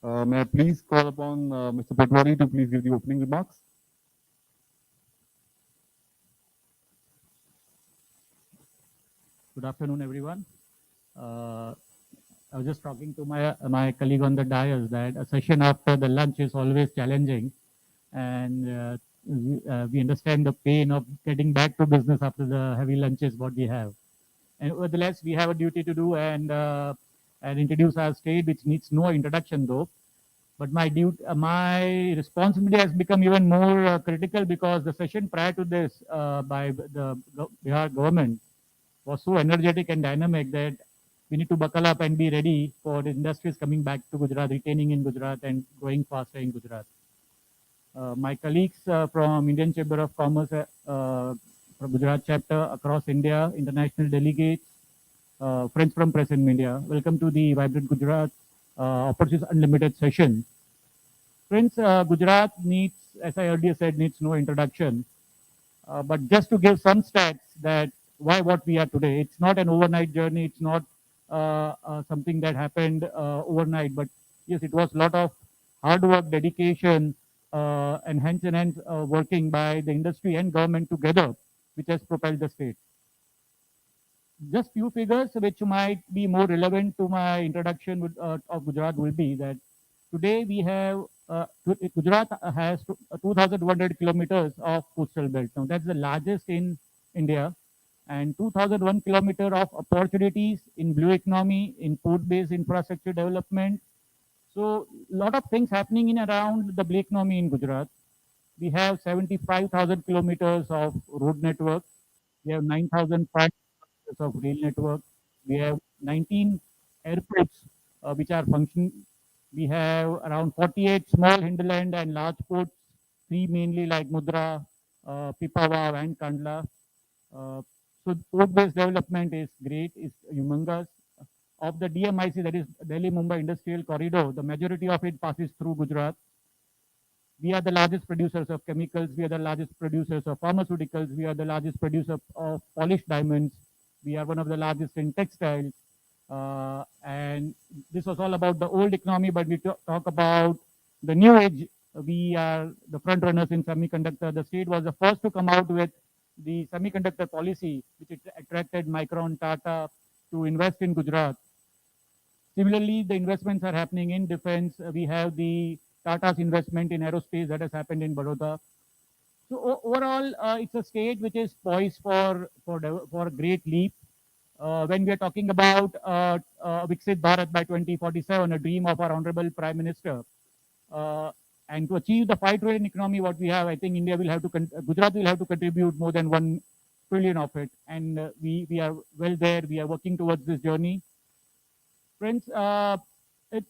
May I please call upon Mr. Patwari to please give the opening remarks? Good afternoon, everyone. Uh, I was just talking to my colleague on the dais that a session after the lunch is always challenging, and we understand the pain of getting back to business after the heavy lunches what we have. And nevertheless, we have a duty to do and introduce our state, which needs no introduction though. But my responsibility has become even more critical because the session prior to this by the Bihar government was so energetic and dynamic that we need to buckle up and be ready for the industries coming back to Gujarat, retaining in Gujarat and growing faster in Gujarat. My colleagues from Indian Chamber of Commerce from Gujarat chapter across India, international delegates, friends from press and media, welcome to the Vibrant Gujarat Opportunities Unlimited session. Friends, Gujarat needs, as I earlier said, needs no introduction. But just to give some stats that why what we are today, it's not an overnight journey. It's not something that happened overnight. But yes, it was a lot of hard work, dedication, and hands in hands working by the industry and government together, which has propelled the state. Just few figures which might be more relevant to my introduction of Gujarat will be that today we have Gujarat has 2,100 kilometers of coastal belt. Now that's the largest in India, and 2,001 kilometer of opportunities in blue economy, in port-based infrastructure development. So a lot of things happening in around the blue economy in Gujarat. We have 75,000 kilometers of road network. We have 9,500 kilometers of rail network. We have 19 airports which are functioning. We have around 48 small hinterland and large ports, three mainly like Mudra, Pipavav, and Kandla. Uh, so port-based development is great, is humongous. Of the DMIC, that is Delhi Mumbai Industrial Corridor, the majority of it passes through Gujarat. We are the largest producers of chemicals. We are the largest producers of pharmaceuticals. We are the largest producer of polished diamonds. We are one of the largest in textiles. And this was all about the old economy, but we talk about the new age. We are the front runners in semiconductor. The state was the first to come out with the semiconductor policy, which attracted Micron, Tata to invest in Gujarat. Similarly, the investments are happening in defense. We have the Tata's investment in aerospace that has happened in Baroda. So overall, it's a state which is poised for a great leap. When we are talking about Viksit Bharat by 2047, a dream of our honorable Prime Minister, uh, and to achieve the 5 trillion economy what we have, I think India will have to Gujarat will have to contribute more than 1 trillion of it, and we are well there. We are working towards this journey. Friends, it,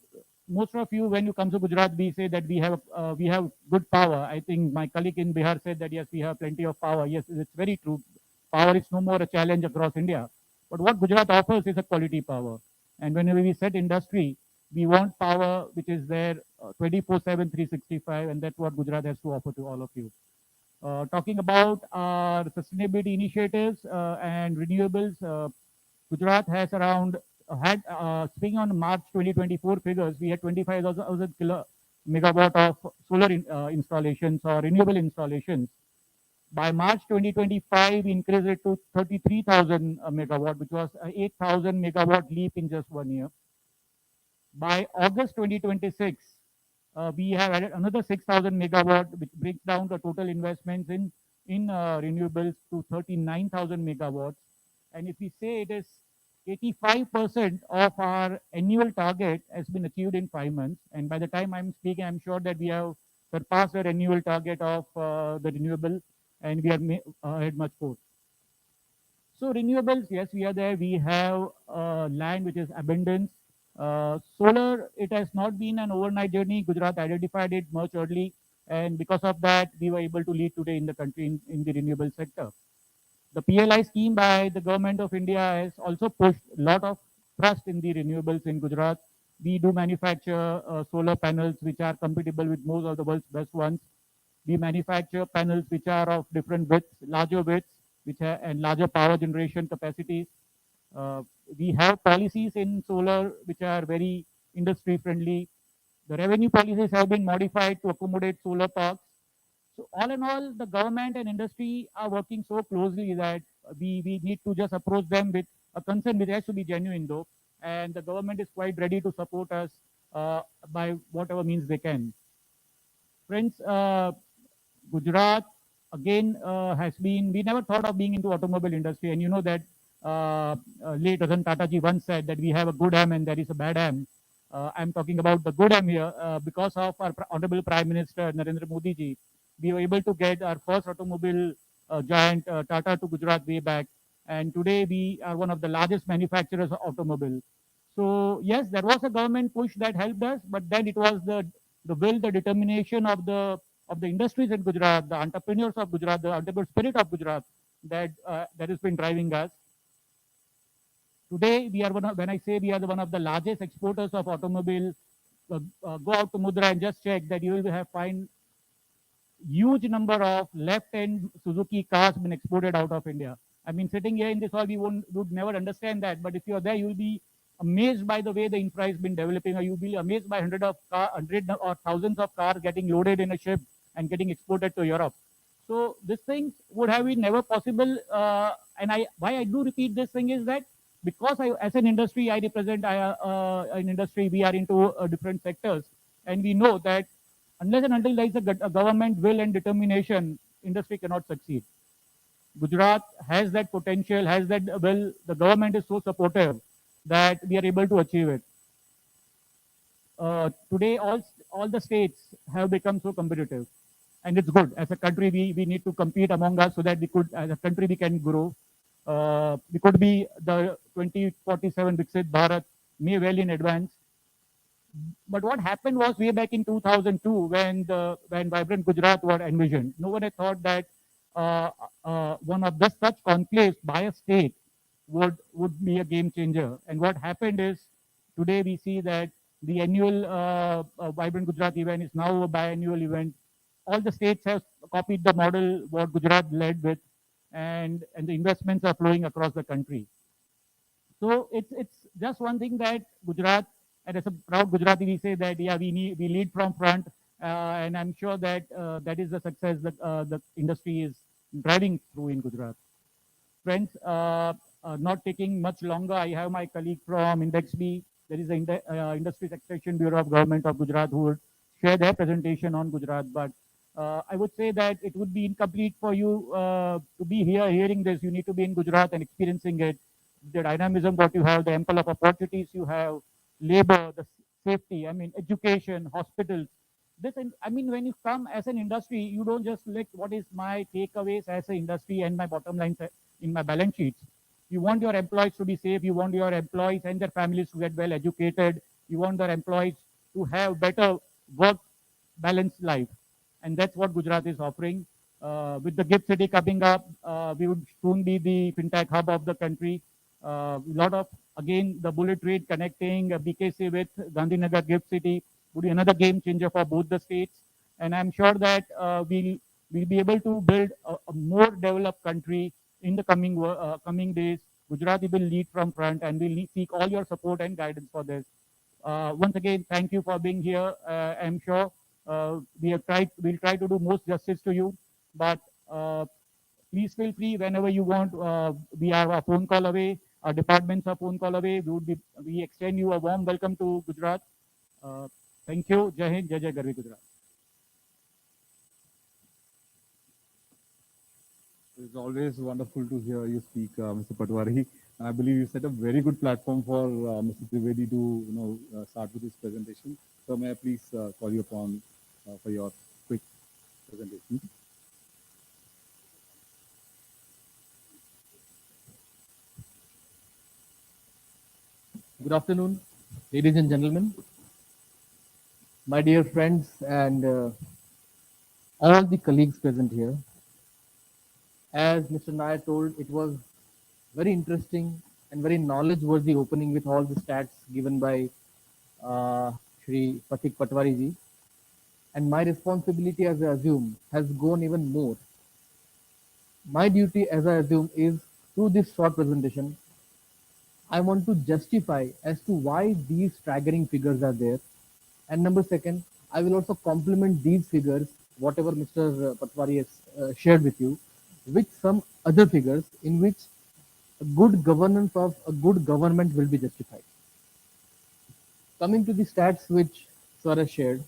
most of you, when you come to Gujarat, we say that we have good power. I think my colleague in Bihar said that yes, we have plenty of power. Yes, it's very true. Power is no more a challenge across India. But what Gujarat offers is a quality power. And whenever we set industry, we want power which is there 24/7, 365, and that's what Gujarat has to offer to all of you. Talking about our sustainability initiatives and renewables, Gujarat has around had speaking on March 2024 figures, we had 25,000 megawatt of solar installations or renewable installations. By March 2025, we increased it to 33,000 megawatt, which was 8,000 megawatt leap in just 1 year. By August 2026, we have added another 6,000 megawatt, which brings down the total investments in renewables to 39,000 megawatts. And if we say it is 85% of our annual target has been achieved in 5 months, and by the time I'm speaking, I'm sure that we have surpassed our annual target of the renewable, and we are ahead much more. So renewables, yes, we are there. We have land which is abundance. Solar, it has not been an overnight journey. Gujarat identified it much early, and because of that, we were able to lead today in the country in the renewable sector. The PLI scheme by the government of India has also pushed a lot of thrust in the renewables in Gujarat. We do manufacture solar panels which are compatible with most of the world's best ones. We manufacture panels which are of different widths, larger widths, and larger power generation capacities. Uh, we have policies in solar which are very industry friendly. The revenue policies have been modified to accommodate solar parks. So all in all, the government and industry are working so closely that we need to just approach them with a concern which has to be genuine though. And the government is quite ready to support us by whatever means they can. Friends, Gujarat again has been, we never thought of being into automobile industry. And you know that late Ratan Tata ji once said that we have a good ham and there is a bad ham. I'm talking about the good ham here because of our Honorable Prime Minister Narendra Modi ji. We were able to get our first automobile giant Tata to Gujarat way back. And today we are one of the largest manufacturers of automobile. So yes, there was a government push that helped us, but then it was the will, the determination of the industries in Gujarat, the entrepreneurs of Gujarat, the entrepreneur spirit of Gujarat that has been driving us. Today, we are when I say we are one of the largest exporters of automobile, go out to Mudra and just check that you will have find huge number of left-end Suzuki cars been exported out of India. I mean, sitting here in this hall, we would never understand that. But if you're there, you'll be amazed by the way the infra has been developing, or you'll be amazed by hundred or thousands of cars getting loaded in a ship and getting exported to Europe. So these things would have been never possible. And why I do repeat this thing is that because as an industry, I represent an industry, we are into different sectors, and we know that unless and until there is a government will and determination, industry cannot succeed. Gujarat has that potential, has that will. The government is so supportive that we are able to achieve it. Today, all the states have become so competitive, and it's good. As a country, we need to compete among us so that we could, as a country, we can grow. We could be the 2047 Viksit Bharat may well in advance. But what happened was way back in 2002 when Vibrant Gujarat was envisioned. No one had thought that one of the such conclaves by a state would be a game changer. And what happened is today we see that the annual Vibrant Gujarat event is now a biannual event. All the states have copied the model what Gujarat led with, and the investments are flowing across the country. So it's just one thing that Gujarat, and as a proud Gujarati, we say that yeah, we lead from front, and I'm sure that that is the success that the industry is driving through in Gujarat. Friends, not taking much longer, I have my colleague from Index B. There is the Industries Extension Bureau of Government of Gujarat who would share their presentation on Gujarat. But I would say that it would be incomplete for you to be here hearing this. You need to be in Gujarat and experiencing it. The dynamism that you have, the ample of opportunities you have, labor, the safety, I mean, education, hospitals. I mean, when you come as an industry, you don't just look what is my takeaways as an industry and my bottom line in my balance sheets. You want your employees to be safe. You want your employees and their families to get well educated. You want their employees to have better work balanced life. And that's what Gujarat is offering. With the Gift City coming up, we would soon be the fintech hub of the country. A lot of, again, the bullet train connecting BKC with Gandhinagar Gift City would be another game changer for both the states. And I'm sure that we'll be able to build a more developed country in the coming days. Gujarati will lead from front, and we'll seek all your support and guidance for this. Once again, thank you for being here. I'm sure we'll try to do most justice to you, but please feel free whenever you want. We are a phone call away. Our departments are phone call away. We extend you a warm welcome to Gujarat. Uh, Thank you. Jai Hind, Jai Jai Garvi Gujarat. It's always wonderful to hear you speak, Mr. Patwari. I believe you set a very good platform for Mr. Trivedi to start with his presentation. So may I please call you upon for your quick presentation. Good afternoon, ladies and gentlemen, my dear friends, and all the colleagues present here. As Mr. Nair told, it was very interesting and very knowledge-worthy opening with all the stats given by Shri Patik Patwari ji. And my responsibility, as I assume, has gone even more. My duty, as I assume, is through this short presentation, I want to justify as to why these staggering figures are there And number second, I will also complement these figures, whatever Mr. Patwari has shared with you, with some other figures in which a good governance of a good government will be justified. Coming to the stats which Sir has shared,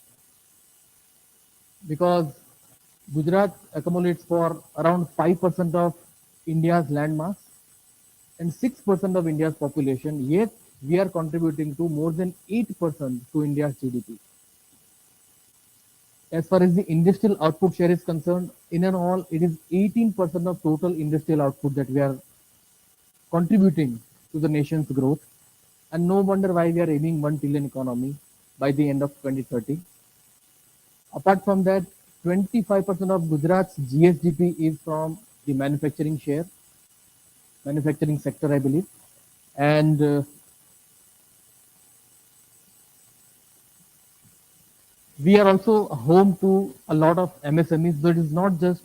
because Gujarat accumulates for around 5% of India's land mass and 6% of India's population, yet we are contributing to more than 8% to India's GDP. As far as the industrial output share is concerned, in and all, it is 18% of total industrial output that we are contributing to the nation's growth. And no wonder why we are aiming 1 trillion economy by the end of 2030. Apart from that, 25% of Gujarat's GSDP is from the manufacturing share, manufacturing sector, I believe. And we are also home to a lot of MSMEs. So it is not just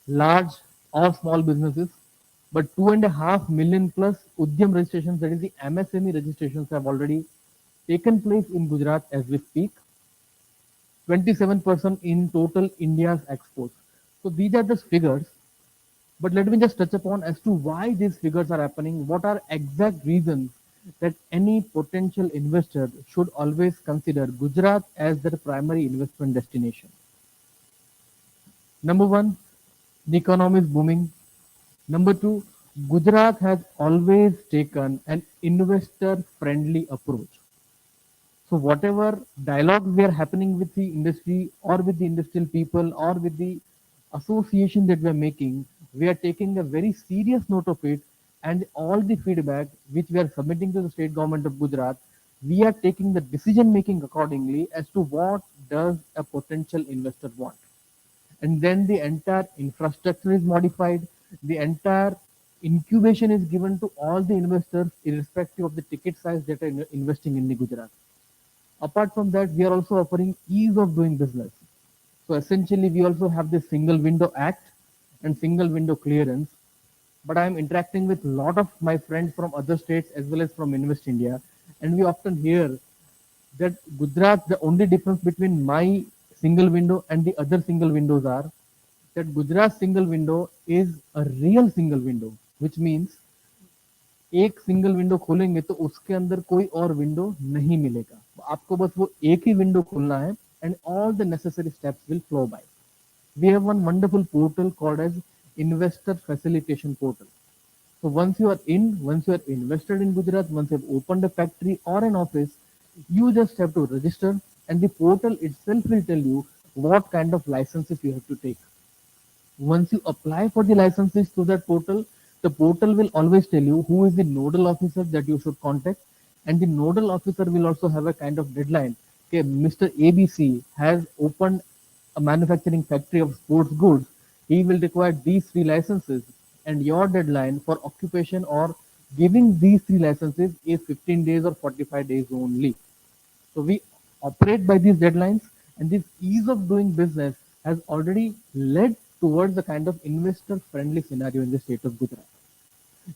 large or small businesses, but 2.5 million plus Udyam registrations, that is the MSME registrations, have already taken place in Gujarat as we speak. 27% in total India's exports. So these are just figures, but let me just touch upon as to why these figures are happening. What are exact reasons that any potential investor should always consider Gujarat as their primary investment destination? Number one, the economy is booming. Number two, Gujarat has always taken an investor friendly approach. So whatever dialogue we are happening with the industry or with the industrial people or with the association that we are making, we are taking a very serious note of it, and all the feedback which we are submitting to the state government of Gujarat, we are taking the decision making accordingly as to what does a potential investor want. And then the entire infrastructure is modified, the entire incubation is given to all the investors irrespective of the ticket size that are investing in the Gujarat. Apart from that, we are also offering ease of doing business. So essentially, we also have this single window act and single window clearance. But I am interacting with a lot of my friends from other states as well as from Invest India, and we often hear that Gujarat, the only difference between my single window and the other single windows are that Gujarat single window is a real single window, which means एक single window खोलेंगे तो उसके अंदर कोई और window नहीं मिलेगा, आपको बस वो एक ही विंडो खोलना है and all the necessary steps will flow by. We have one wonderful portal called as investor facilitation portal. So once you are invested in Gujarat, once you have opened a factory or an office, you just have to register and the portal itself will tell you what kind of licenses you have to take. Once you apply for the licenses through that portal, the portal will always tell you who is the nodal officer that you should contact, and the nodal officer will also have a kind of deadline. Okay, Mr. ABC has opened a manufacturing factory of sports goods. He will require these 3 licenses, and your deadline for occupation or giving these 3 licenses is 15 days or 45 days only. So we operate by these deadlines, and this ease of doing business has already led towards the kind of investor friendly scenario in the state of Gujarat.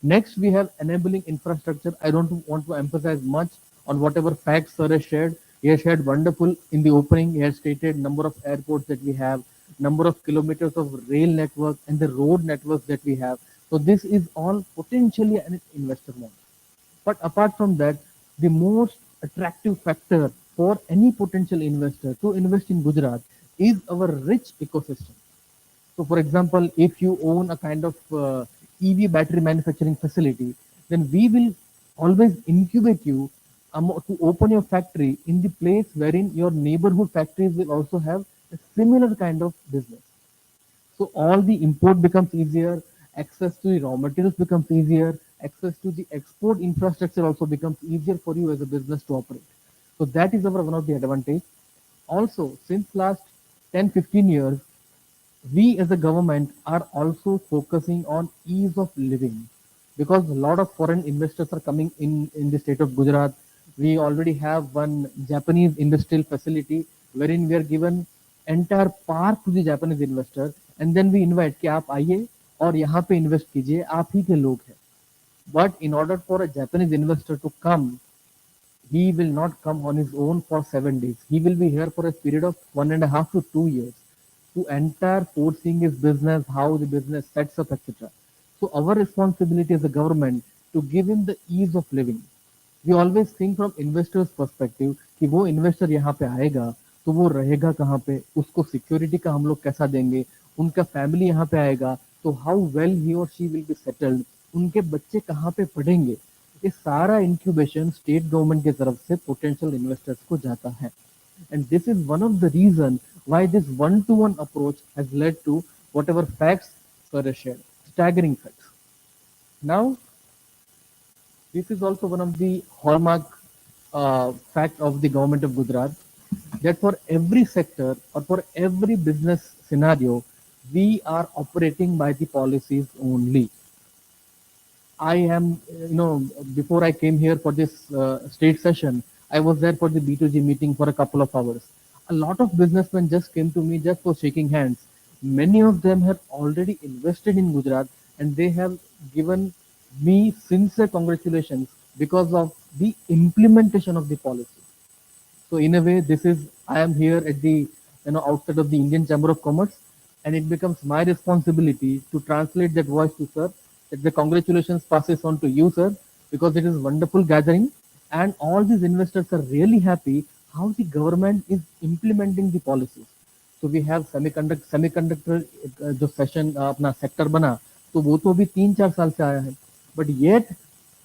Next, we have enabling infrastructure. I don't want to emphasize much on whatever facts Sir has shared. He has shared wonderful in the opening. He has stated number of airports that we have, number of kilometers of rail network and the road networks that we have. So this is all potentially an investor want. But apart from that, the most attractive factor for any potential investor to invest in Gujarat is our rich ecosystem. So for example, if you own a kind of EV battery manufacturing facility, then we will always incubate you to open your factory in the place wherein your neighborhood factories will also have a similar kind of business. So all the import becomes easier, access to the raw materials becomes easier, access to the export infrastructure also becomes easier for you as a business to operate. So that is our one of the advantage. Also, since last 10-15 years, we as a government are also focusing on ease of living because a lot of foreign investors are coming in the state of Gujarat. We already have one Japanese industrial facility wherein we are given entire park to the Japanese investor, and then we invite कि आप आइए और यहाँ पे invest कीजिए, आप ही के लोग हैं. But in order for a Japanese investor to come, He will not come on his own for 7 days. He will be here for a period of 1.5 to 2 years to entire forcing his business, how the business sets up, etc. So our responsibility as a government to give him the ease of living. We always think from investors perspective कि वो investor यहाँ पे आएगा तो वो रहेगा कहाँ पे, उसको सिक्योरिटी का हम लोग कैसा देंगे, उनका फैमिली यहाँ पे आएगा तो हाउ वेल ही और शी विल बी सेटल्ड, उनके बच्चे कहाँ पे पढ़ेंगे, ये सारा इंक्यूबेशन स्टेट गवर्नमेंट की तरफ से पोटेंशियल इन्वेस्टर्स को जाता है. And this is one of the reasons why this one-to-one approach has led to whatever facts sir has shared, staggering facts. Now, this is also one of the hallmark fact of the government of Gujarat, that for every sector or for every business scenario, we are operating by the policies only. I am, before I came here for this state session, I was there for the B2G meeting for a couple of hours. A lot of businessmen just came to me just for shaking hands. Many of them have already invested in Gujarat and they have given me sincere congratulations because of the implementation of the policy. So in a way, this is, I am here at the outside of the Indian Chamber of Commerce, and it becomes my responsibility to translate that voice to sir. That the congratulations passes on to you, sir, because it is wonderful gathering, and all these investors are really happy how the government is implementing the policies. So we have semiconductor जो session अपना sector बना तो वो तो अभी 3-4 साल से आया है, but yet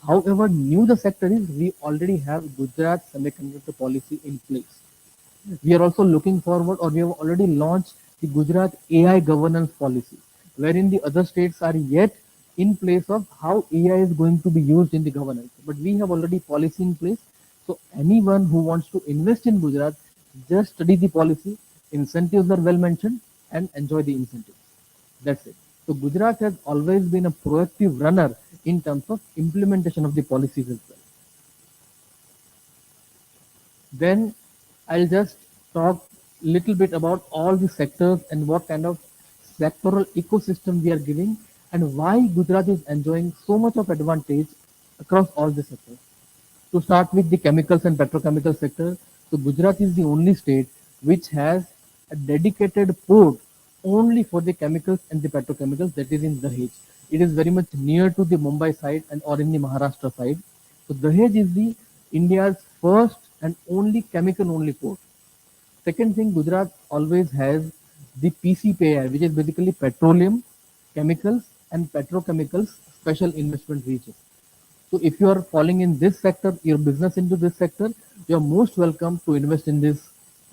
however new the sector is, we already have Gujarat semiconductor policy in place. We are also looking forward, or we have already launched the Gujarat AI governance policy, wherein the other states are yet in place of how AI is going to be used in the governance. But we have already policy in place. So anyone who wants to invest in Gujarat, just study the policy, incentives are well mentioned, and enjoy the incentives. That's it. So Gujarat has always been a proactive runner in terms of implementation of the policies as well. Then I'll just talk little bit about all the sectors and what kind of sectoral ecosystem we are giving and why Gujarat is enjoying so much of advantage across all the sectors. To start with the chemicals and petrochemical sector, so Gujarat is the only state which has a dedicated port only for the chemicals and the petrochemicals, that is in Dahej. It is very much near to the Mumbai side and or in the Maharashtra side. So Dahej is the India's first and only chemical only port. Second thing, Gujarat always has the PCPI, which is basically petroleum, chemicals and petrochemicals special investment region. So if you are falling in this sector, your business into this sector, you are most welcome to invest in this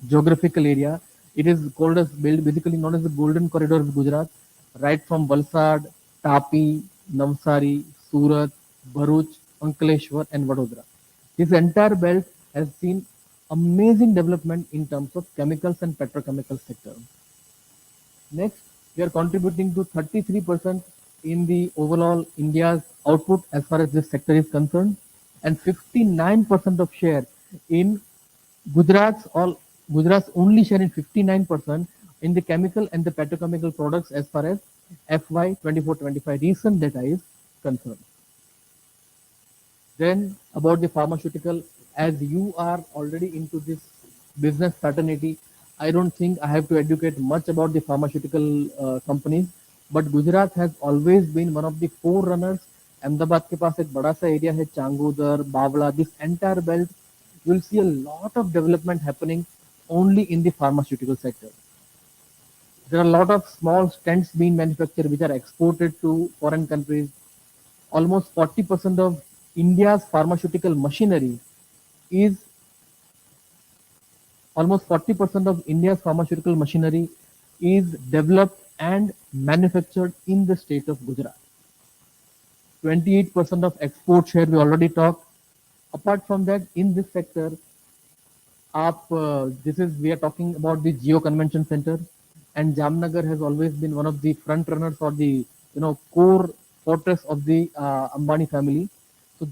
geographical area. It is called as basically known as the Golden Corridor of Gujarat, right from Valsad, Tapi, Navsari, Surat, Bharuch, Ankleshwar, and Vadodara. This entire belt has seen amazing development in terms of chemicals and petrochemical sector. Next, we are contributing to 33% in the overall India's output as far as this sector is concerned, and 59% of share in Gujarat's only share in 59% in the chemical and the petrochemical products as far as FY 24-25 recent data is concerned. Then about the pharmaceutical, as you are already into this business fraternity, I don't think I have to educate much about the pharmaceutical companies, but Gujarat has always been one of the forerunners. Ahmedabad के पास एक बड़ा सा area है, Changodar, Bawla, this entire belt, you will see a lot of development happening only in the pharmaceutical sector. There are a lot of small stents being manufactured which are exported to foreign countries. Almost 40% of India's pharmaceutical machinery is developed and manufactured in the state of Gujarat. 28% of export share we already talked. Apart from that, in this sector, we are talking about the Geo Convention Center, and Jamnagar has always been one of the front runners or the core fortress of the Ambani family. So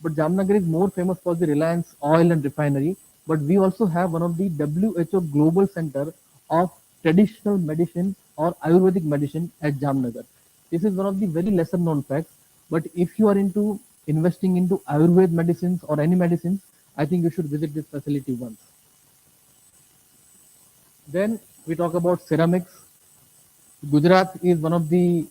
but Jamnagar is more famous for the Reliance Oil and Refinery. But we also have one of the WHO Global Center of Traditional Medicine or Ayurvedic Medicine at Jamnagar. This is one of the very lesser known facts. But if you are into investing into Ayurvedic medicines or any medicines, I think you should visit this facility once. Then we talk about ceramics. Gujarat is one of the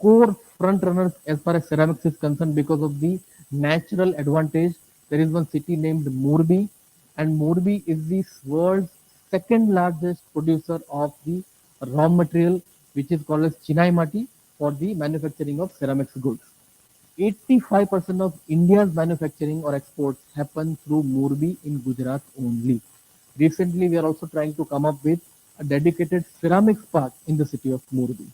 core front runners as far as ceramics is concerned because of the natural advantage. There is one city named Morbi, and Morbi is the world's second largest producer of the raw material, which is called as Chinai Mati, for the manufacturing of ceramics goods. 85% of India's manufacturing or exports happen through Morbi in Gujarat only. Recently, we are also trying to come up with a dedicated ceramics park in the city of Morbi.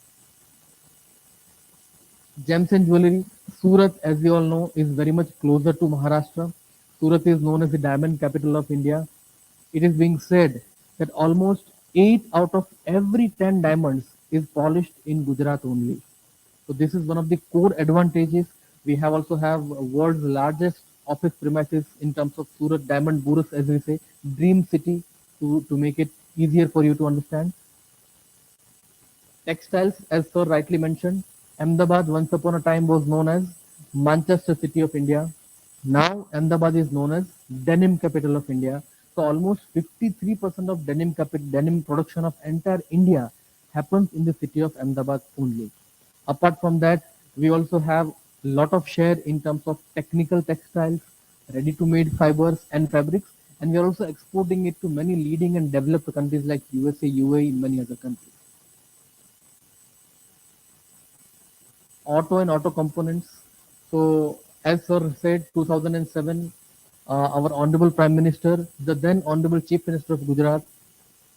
Gems and jewelry. Surat, as we all know, is very much closer to Maharashtra. Surat is known as the diamond capital of India. It is being said that almost 8 out of every 10 diamonds is polished in Gujarat only. So this is one of the core advantages. We have also have world's largest office premises in terms of Surat Diamond Burus, as we say, dream city to make it easier for you to understand. Textiles, as sir rightly mentioned, Ahmedabad once upon a time was known as Manchester City of India. Now Ahmedabad is known as denim capital of India. So almost 53% of denim production of entire India happens in the city of Ahmedabad only. Apart from that, we also have a lot of share in terms of technical textiles, ready-to-made fibers and fabrics, and we are also exporting it to many leading and developed countries like USA, UAE, and many other countries. Auto and auto components. So, as sir said, 2007, our Honorable Prime Minister, the then Honorable Chief Minister of Gujarat,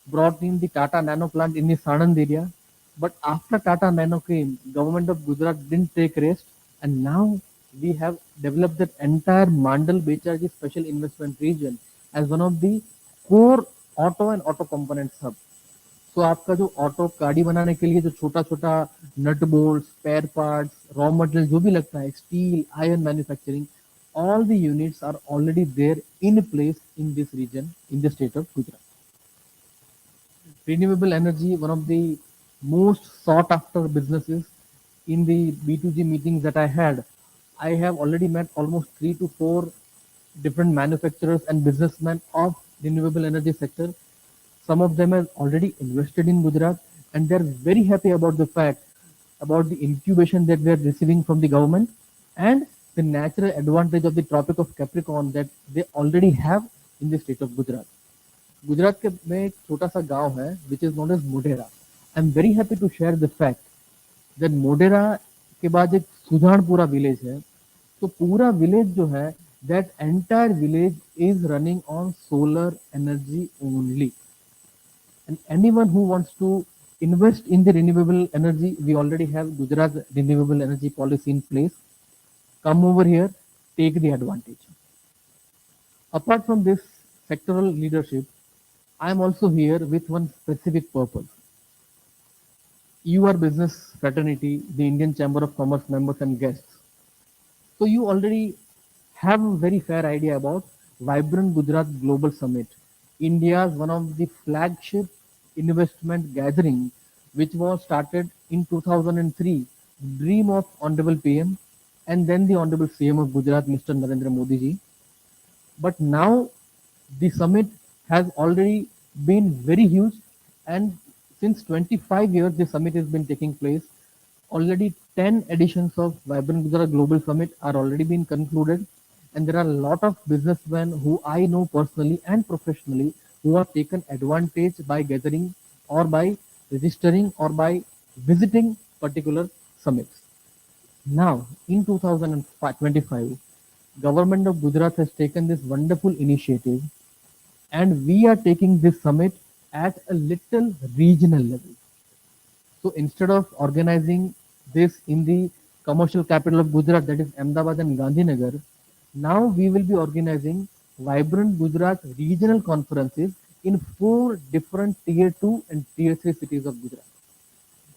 brought in the Tata Nano plant in the Sanand area. But after Tata Nano came, government of Gujarat didn't take rest, and now we have developed that entire Mandal Becharji Special Investment Region as one of the core auto and auto components hub. तो आपका जो auto गाड़ी बनाने के लिए जो छोटा छोटा nut bolt spare parts raw material जो भी लगता है steel iron manufacturing all the units are already there in place in this region in the state of Gujarat. Renewable energy, one of the most sought after businesses. In the B2G meetings that I had, I have already met almost 3 to 4 different manufacturers and businessmen of renewable energy sector. Some of them have already invested in Gujarat, and they're very happy about the fact about the incubation that we are receiving from the government and the natural advantage of the Tropic of Capricorn that they already have in the state of Gujarat. Gujarat के में एक छोटा सा गांव है which is known as Modhera. I am very happy to share the fact that Modhera के बाद एक सुजानपुरा विलेज है. तो पूरा विलेज जो है that entire village is running on solar energy only. And anyone who wants to invest in the renewable energy, we already have Gujarat renewable energy policy in place. Come over here, take the advantage. Apart from this sectoral leadership, I am also here with one specific purpose. You are business fraternity, the Indian Chamber of Commerce members and guests. So you already have a very fair idea about Vibrant Gujarat Global Summit, India's one of the flagship investment gathering, which was started in 2003, dream of Honorable PM and then the Honorable CM of Gujarat, Mr. Narendra Modi ji. But now the summit has already been very huge, and since 25 years the summit has been taking place. Already 10 editions of Vibrant Gujarat Global Summit are already been concluded, and there are a lot of businessmen who I know personally and professionally who have taken advantage by gathering or by registering or by visiting particular summits. Now, in 2025, government of Gujarat has taken this wonderful initiative, and we are taking this summit at a little regional level. So instead of organizing this in the commercial capital of Gujarat, that is Ahmedabad and Gandhinagar, now we will be organizing Vibrant Gujarat regional conferences in 4 different tier 2 and tier 3 cities of Gujarat.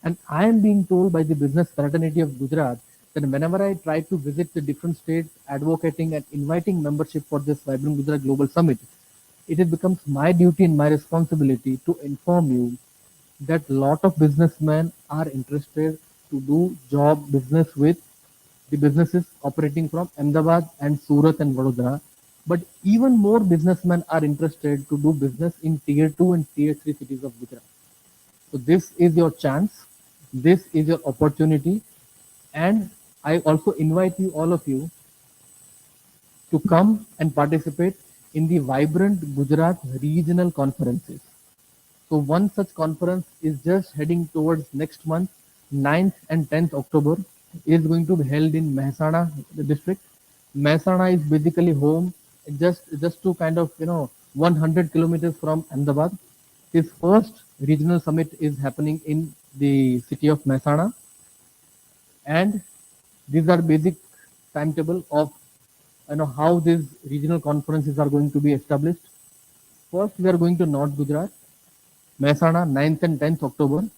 And I am being told by the business fraternity of Gujarat that whenever I try to visit the different states advocating and inviting membership for this Vibrant Gujarat Global Summit, it becomes my duty and my responsibility to inform you that lot of businessmen are interested to do job business with the businesses operating from Ahmedabad and Surat and Vadodara. But even more businessmen are interested to do business in tier 2 and tier 3 cities of Gujarat. So this is your chance. This is your opportunity. And I also invite you, all of you, to come and participate in the Vibrant Gujarat regional conferences. So one such conference is just heading towards next month, 9th and 10th October. Is going to be held in Mehsana district. Mehsana is basically home just to kind of 100 kilometers from Ahmedabad. His first regional summit is happening in the city of Mehsana, and these are basic timetable of how these regional conferences are going to be established. First, we are going to North Gujarat, Mehsana, 9th and 10th October.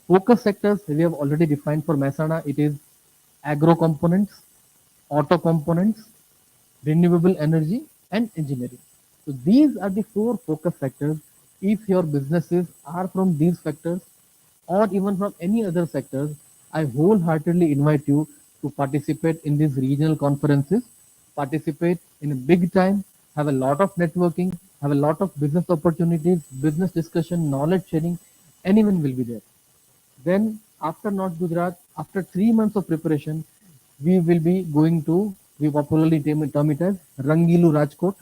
Focus sectors we have already defined for Mehsana. It is agro components, auto components, renewable energy, and engineering. So these are the four focus sectors. If your businesses are from these sectors or even from any other sectors, I wholeheartedly invite you to participate in these regional conferences, participate in a big time, have a lot of networking, have a lot of business opportunities, business discussion, knowledge sharing. Anyone will be there. Then after North Gujarat, after 3 months of preparation, we will be going to, we popularly term it as Rangilu Rajkot.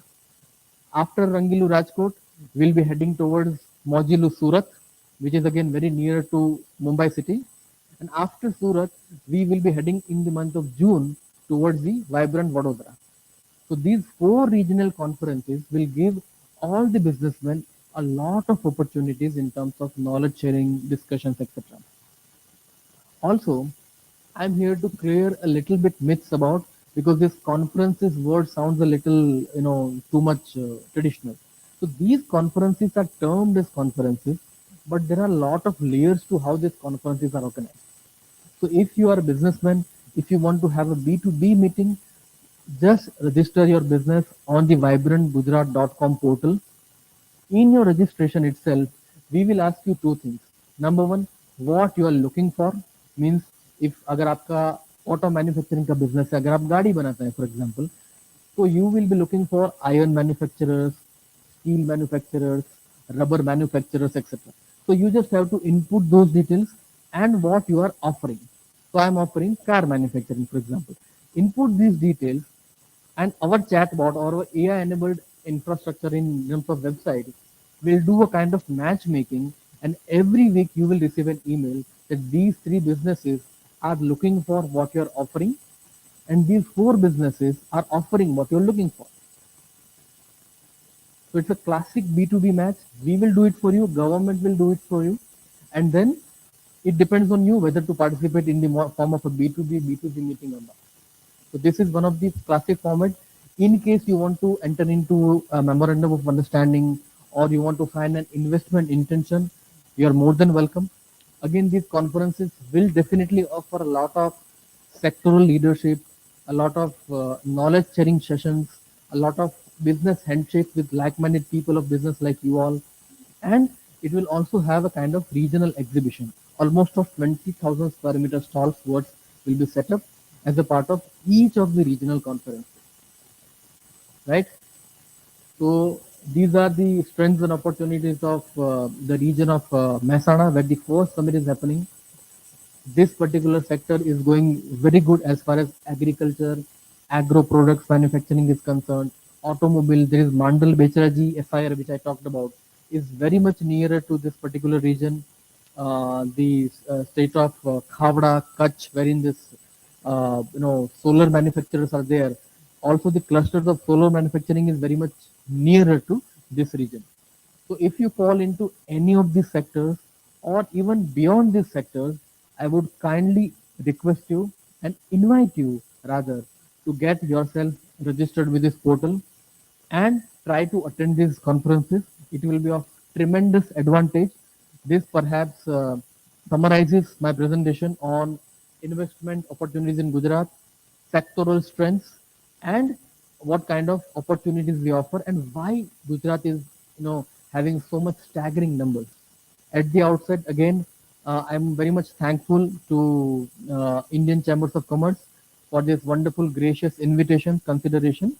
After Rangilu Rajkot, we'll be heading towards Mojilu Surat, which is again very near to Mumbai city. And after Surat, we will be heading in the month of June towards the vibrant Vadodara. So these four regional conferences will give all the businessmen a lot of opportunities in terms of knowledge sharing, discussions, etc. Also, I'm here to clear a little bit myths about, because this conferences word sounds a little too much traditional. So these conferences are termed as conferences, but there are a lot of layers to how these conferences are organized. So if you are a businessman, if you want to have a B2B meeting, just register your business on the vibrantgujarat.com portal. In your registration itself, we will ask you two things. Number one, what you are looking for, means if अगर आपका auto manufacturing का business है, अगर आप गाड़ी बनाते हैं for example, so you will be looking for iron manufacturers, steel manufacturers, rubber manufacturers, etc. So you just have to input those details and what you are offering. So I am offering car manufacturing, for example. Input these details, and our chatbot or our AI-enabled infrastructure in terms of website will do a kind of matchmaking, and every week you will receive an email that these three businesses are looking for what you're offering, and these four businesses are offering what you're looking for. So it's a classic B2B match. We will do it for you, government will do it for you, and then it depends on you whether to participate in the form of a B2B, B2C meeting or not. So this is one of the classic format. In case you want to enter into a memorandum of understanding or you want to find an investment intention, you are more than welcome. Again, these conferences will definitely offer a lot of sectoral leadership, a lot of knowledge sharing sessions, a lot of business handshakes with like-minded people of business like you all, and it will also have a kind of regional exhibition. Almost of 20,000 square meter stalls worth will be set up as a part of each of the regional conferences, right? So these are the strengths and opportunities of the region of Mehsana, where the first summit is happening. This particular sector is going very good as far as agriculture, agro products manufacturing is concerned. Automobile, there is Mandal Becharaji FIR, which I talked about, is very much nearer to this particular region. The state of Khavda, Kutch, wherein this solar manufacturers are there. Also, the clusters of solar manufacturing is very much nearer to this region. So if you fall into any of these sectors or even beyond these sectors, I would kindly request you and invite you rather to get yourself registered with this portal and try to attend these conferences. It will be of tremendous advantage. This perhaps summarizes my presentation on investment opportunities in Gujarat, sectoral strengths, and what kind of opportunities we offer, and why Gujarat is having so much staggering numbers. At the outset, again, I'm very much thankful to Indian Chambers of Commerce for this wonderful, gracious invitation, consideration.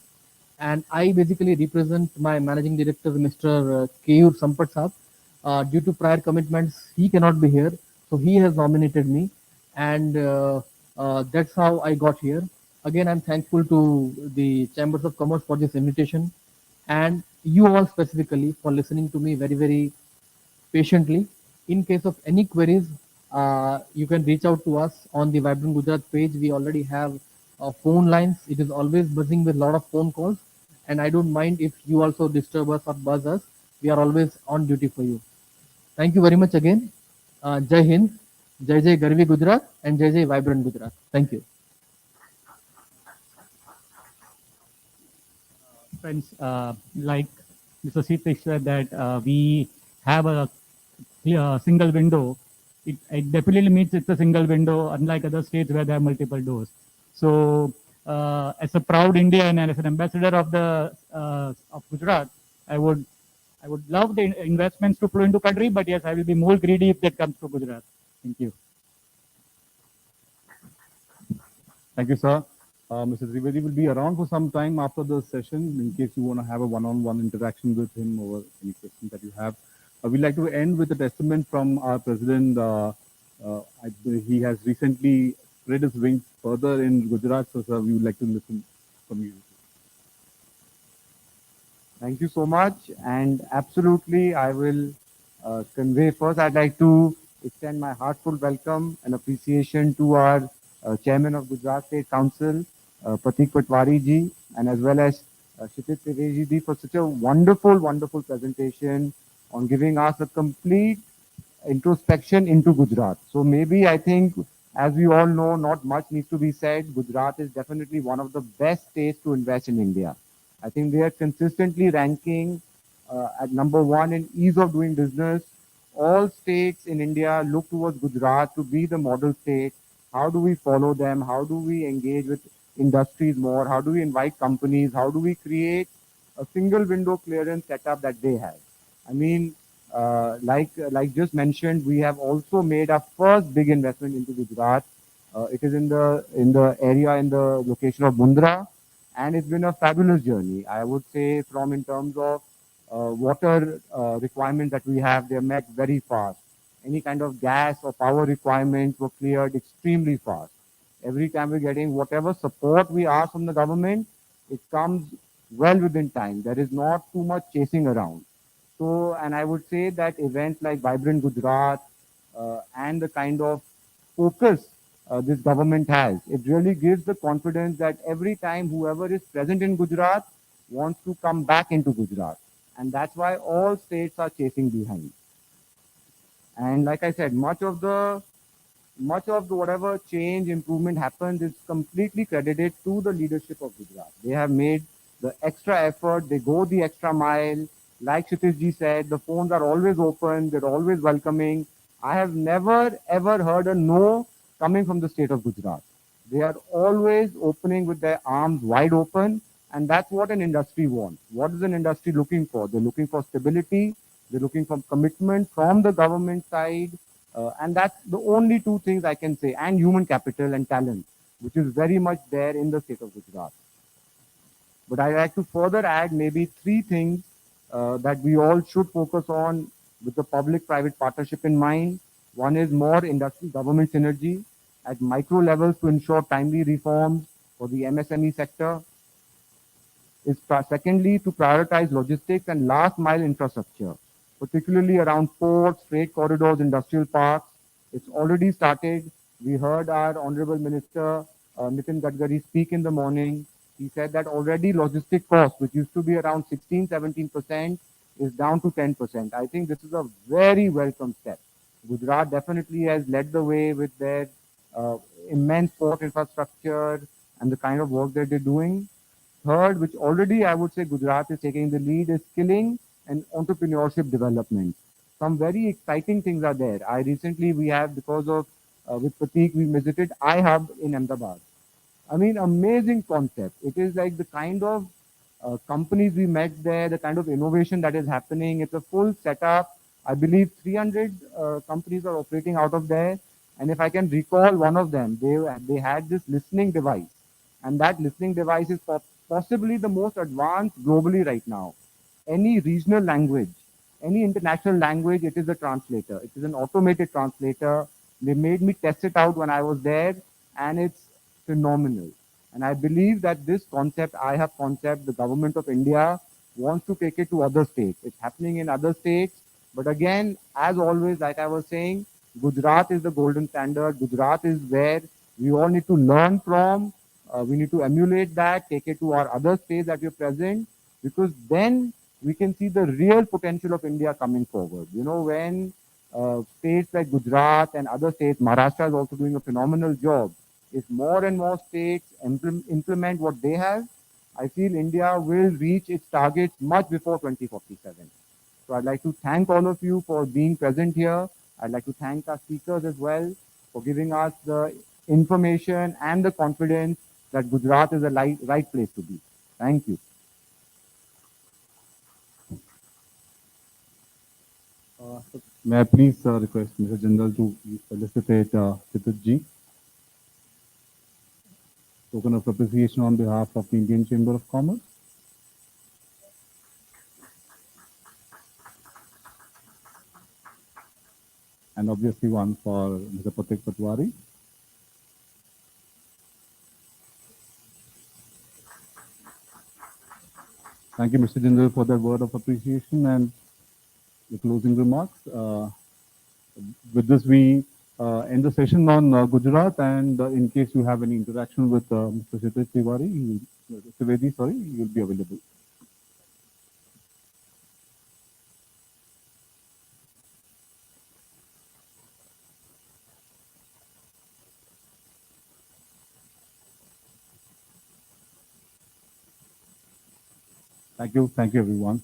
and I basically represent my managing director, Mr. Keyur Sampat Saab. Due to prior commitments, he cannot be here, so he has nominated me, and that's how I got here. Again, I'm thankful to the Chambers of Commerce for this invitation, and you all specifically for listening to me very, very patiently. In case of any queries, you can reach out to us on the Vibrant Gujarat page. We already have phone lines. It is always buzzing with a lot of phone calls. And I don't mind if you also disturb us or buzz us. We are always on duty for you. Thank you very much again. Jai Hind, Jai Jai Garvi Gujarat, and Jai Jai Vibrant Gujarat. Thank you. Friends, like Mr. Sitish said that we have a clear single window. It definitely means it's a single window, unlike other states where there are multiple doors. So, as a proud Indian and as an ambassador of the of Gujarat, I would I would love the investments to flow into country, but yes, I will be more greedy if that comes to Gujarat. Thank you. Thank you, sir. Mr. Trivedi will be around for some time after the session in case you want to have a one-on-one interaction with him over any questions that you have. We'd like to end with a testament from our president. He has recently spread his wings further in Gujarat, so sir, we would like to listen from you. Thank you so much. And absolutely, I will convey first, I'd like to extend my heartfelt welcome and appreciation to our Chairman of Gujarat State Council, Pratik Patwari ji, and as well as Kshitij Trivedi ji for such a wonderful, wonderful presentation on giving us a complete introspection into Gujarat. So maybe I think, as we all know, not much needs to be said. Gujarat is definitely one of the best states to invest in India. I think they are consistently ranking at number one in ease of doing business. All states in India look towards Gujarat to be the model state. How do we follow them? How do we engage with industries more? How do we invite companies? How do we create a single window clearance setup that they have? I mean, like just mentioned, we have also made our first big investment into Gujarat. It is in the area in the location of Mundra, and it's been a fabulous journey. I would say, from in terms of water requirements that we have, they're met very fast. Any kind of gas or power requirements were cleared extremely fast. Every time we're getting whatever support we ask from the government, it comes well within time. There is not too much chasing around. So, and I would say that events like Vibrant Gujarat and the kind of focus this government has, it really gives the confidence that every time whoever is present in Gujarat wants to come back into Gujarat. And that's why all states are chasing behind. And like I said, much of the whatever change improvement happens is completely credited to the leadership of Gujarat. They have made the extra effort. They go the extra mile. Like Kshitij ji said, the phones are always open. They're always welcoming. I have never ever heard a no coming from the state of Gujarat. They are always opening with their arms wide open, and that's what an industry wants. What is an industry looking for? They're looking for stability. They're looking for commitment from the government side, and that's the only two things I can say, and human capital and talent, which is very much there in the state of Gujarat. But I like to further add maybe three things that we all should focus on with the public-private partnership in mind. One is more industry-government synergy at micro levels to ensure timely reforms for the MSME sector. Secondly, to prioritize logistics and last mile infrastructure, particularly around ports, freight corridors, industrial parks. It's already started. We heard our Honorable Minister Nitin Gadkari speak in the morning. He said that already logistic costs, which used to be around 16, 17%, is down to 10%. I think this is a very welcome step. Gujarat definitely has led the way with their uh, immense port infrastructure and the kind of work that they're doing. Third, which already I would say Gujarat is taking the lead, is skilling and entrepreneurship development. Some very exciting things are there. We have, because of, with Pratik, we visited iHub in Ahmedabad. I mean, amazing concept. It is like the kind of companies we met there, the kind of innovation that is happening. It's a full setup. I believe 300 companies are operating out of there. And if I can recall one of them, they had this listening device. And that listening device is possibly the most advanced globally right now. Any regional language, any international language, it is a translator. It is an automated translator. They made me test it out when I was there, and it's phenomenal. And I believe that this concept, I have concept, the government of India wants to take it to other states. It's happening in other states. But again, as always, like I was saying, Gujarat is the golden standard. Gujarat is where we all need to learn from. We need to emulate that, take it to our other states that we're present, because then we can see the real potential of India coming forward. You know, when states like Gujarat and other states, Maharashtra is also doing a phenomenal job. If more and more states implement what they have, I feel India will reach its targets much before 2047. So I'd like to thank all of you for being present here. I'd like to thank our speakers as well for giving us the information and the confidence that Gujarat is the right place to be. Thank you. May I please request Mr. General to felicitate Chitut ji, token of appreciation on behalf of the Indian Chamber of Commerce. And obviously one for Mr. Patik Patwari. Thank you, Mr. General, for that word of appreciation and the closing remarks. With this, we end the session on Gujarat, and in case you have any interaction with Mr. Chitut Trivedi, sorry, you'll be available. Thank you, everyone.